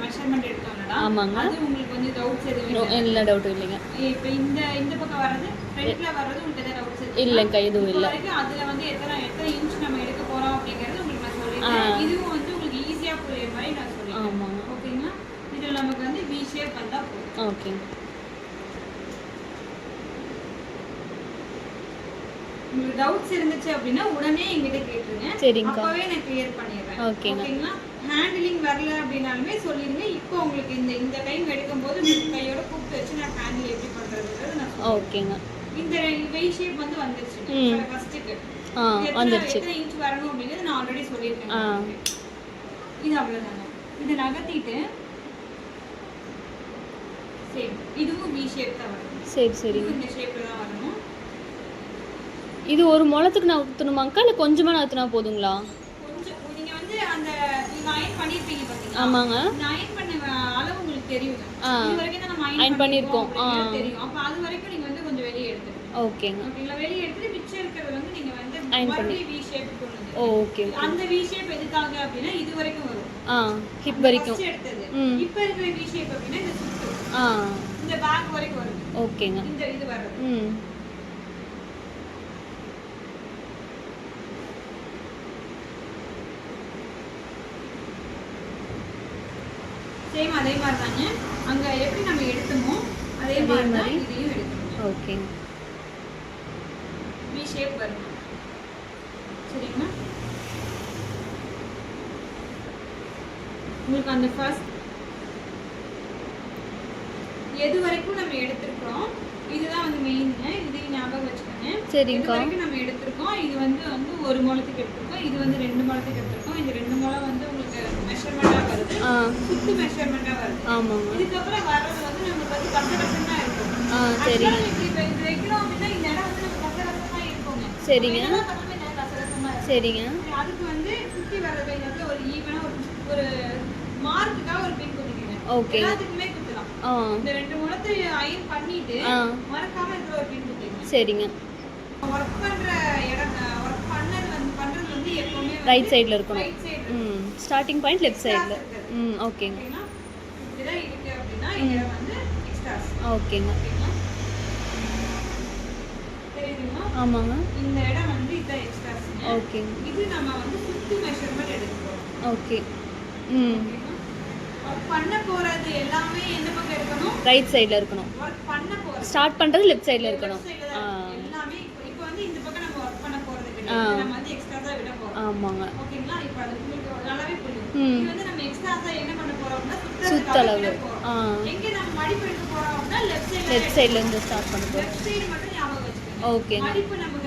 Measurement எடுத்தோம்லடா ஆமாங்க. அது உங்களுக்கு வந்து டவுட்ஸ் எதுவும் இல்ல டவுட் இல்லைங்க. இப்போ இந்த பக்கம் வர்றது ஃப்ரண்ட்ல வர்றது உங்களுக்கு எதாவது டவுட்ஸ் இல்லைங்க எதுவும் இல்லை. வரைக்கும் அதுல வந்து எத்தனை இன்ச் நம்ம எடுக்க போறோம் அப்படிங்கிறது உங்களுக்கு நான் சொல்லிட்டேன். இதுவும் வந்து உங்களுக்கு ஈஸியா புரியுற மாதிரி நான் சொல்லிட்டேன். ஆமாங்க. ஓகேங்களா? இதுல நமக்கு வந்து V ஷேப் வந்தா போதும். ஓகேங்க. உங்களுக்கு டவுட்ஸ் இருந்துச்சு அப்படின்னா உடனே என்கிட்ட கேட்டுருங்க. சரிங்கக்கா. அப்பவே நான் கிளியர் பண்ணிடுறேன். ஓகேங்க. ஓகேங்களா? ஹேண்டிலிங் வரல அப்படினாலுமே சொல்லிடுங்க. இப்போ உங்களுக்கு இந்த டைம் எடுக்கும்போது கையோட கூப்பிட்டு வச்சு நான் ஹேண்டில் எப்படி பண்றதுங்கிறது நான் சொல்றேன். ஓகேங்க. இந்த V ஷேப் வந்து வந்துருச்சு ஃபர்ஸ்ட்க்கு. வந்துருச்சு. எத்தனை இன்ச் வரணும் அப்படிங்கிறது நான் ஆல்ரெடி சொல்லியிருக்கேன். இது அவ்வளவுதாங்க. இதை நகர்த்திட்டு சேம் இதுவும் V ஷேப் தான் வரும். சரி இந்த ஷேப்ல தான் வரணும். இது ஒரு முளத்துக்கு நான் ஊற்றணுமாக்கா இல்லை கொஞ்சமாக நான் ஊற்றினா போதுங்களா? கொஞ்சம் நீங்க வந்து அந்த நீங்க அயன் பண்ணிருப்பீங்க பாத்தீங்களா? ஆமாங்க. இந்த அயன் பண்ண அளவு உங்களுக்கு தெரியும். இது வரைக்கும் தான் நம்ம அயன் பண்ணிருக்கோம். தெரியும். அப்ப அது வரைக்கும் நீங்க வந்து கொஞ்சம் வெளிய எடுத்துருங்க. ஓகேங்க. ஓகேங்களா? வெளிய எடுத்துட்டு மிச்சம் இருக்கிறது வந்து நீங்க வந்து அயன் பண்ணி V ஷேப் கொண்டு வந்து. ஓகே. அந்த V ஷேப் எதுக்காக அப்படினா இது வரைக்கும் வரும். ஹிப் வரைக்கும். எடுத்தது. இப்போ இருக்கிற V ஷேப் அப்படினா இந்த சுத்து. இந்த பேக் வரைக்கும் வரும். ஓகேங்க. இந்த இது வருது. சேம் அதே மாதிரி தாங்க. அங்க எப்படி நம்ம எடுத்தோமோ அதே மாதிரி தான் இதையும் எடுக்கணும். ஓகேங்க. V ஷேப் வரும். சரிங்களா? உங்களுக்கு அந்த ஃபர்ஸ்ட் எது வரைக்கும் நம்ம எடுத்துறோம் இதுதான் வந்து மெயின்ங்க. இதையும் ஞாபகம் வச்சுக்கோங்க. சரிங்கக்கா. இது வரைக்கும் நம்ம எடுத்துறோம். இது வந்து ஒரு முழத்துக்கு எடுத்துறோம். இது வந்து 2 முழத்துக்கு எடுத்துறோம். இந்த 2 முழம் வந்து உங்களுக்கு மெஷர்மென்ட்டா வருது. சுத்து மெஷர்மென்ட்டா வருது. ஆமாங்க. இதுக்கு அப்புறம் வர்றது வந்து நமக்கு வந்து கசகசமா இருக்கும். சரிங்க. இப்போ இது வைக்கிறோம் அப்படினா இந்த இடம் வந்து நமக்கு கசகசமா இருக்குங்க. சரிங்க. சரிங்க. அதுக்கு வந்து சுத்தி வர்ற பையனுக்கு ஒரு ஈவனா ஒரு மார்க்குக்காக ஒரு பின் குத்திக்கங்க. ஓகே. எல்லாத்துக்குமே குத்தலாம். இந்த 2 முழத்தை அயன் பண்ணிட்டு மறக்காம இதுல ஒரு பின் குத்திக்கங்க. சரிங்க. வர்க் பண்ற இடம் வர்க் பண்றது வந்து எப்பவுமே ரைட் சைடுல இருக்கணும். ஸ்டார்டிங் பாயிண்ட் லெஃப்ட் சைடுல. ஓகேங்க. இதுதான் இருக்கு அப்படினா இங்க வந்து எக்ஸ்ட்ராஸ். ஓகேங்க. தெரியுமா? ஆமாங்க. இந்த இடம் வந்து இதுதான் எக்ஸ்ட்ராஸ். ஓகேங்க. இது நம்ம வந்து சுத்தி மெஷர்மென்ட் எடுக்கணும். ஓகே. வர்க் பண்ண போறது எல்லாமே எந்த பக்கம் இருக்கணும்? ரைட் சைடுல இருக்கணும். வர்க் பண்ண போறது ஸ்டார்ட் பண்றது லெஃப்ட் சைடுல இருக்கணும். எல்லாமே இப்போ வந்து இந்த பக்கம் நம்ம வர்க் பண்ண போறது கிடையாது. நம்ம வந்து எக்ஸ்ட்ரா தான் விட போறோம். ஆமாங்க. ஓகேங்களா? இப்போ அது உங்களுக்கு நல்லாவே புரியும். இது வந்து நம்ம எக்ஸ்ட்ரா தான் என்ன பண்ண போறோம்னா சுத்தளவு. எங்க நம்ம மடிப்பு எடுக்க போறோம்னா லெஃப்ட் சைடுல இருந்து ஸ்டார்ட் பண்ண போறோம். லெஃப்ட் சைடு மட்டும் ஞாபகம் வச்சுக்கோங்க. ஓகே. மடிப்பு நமக்கு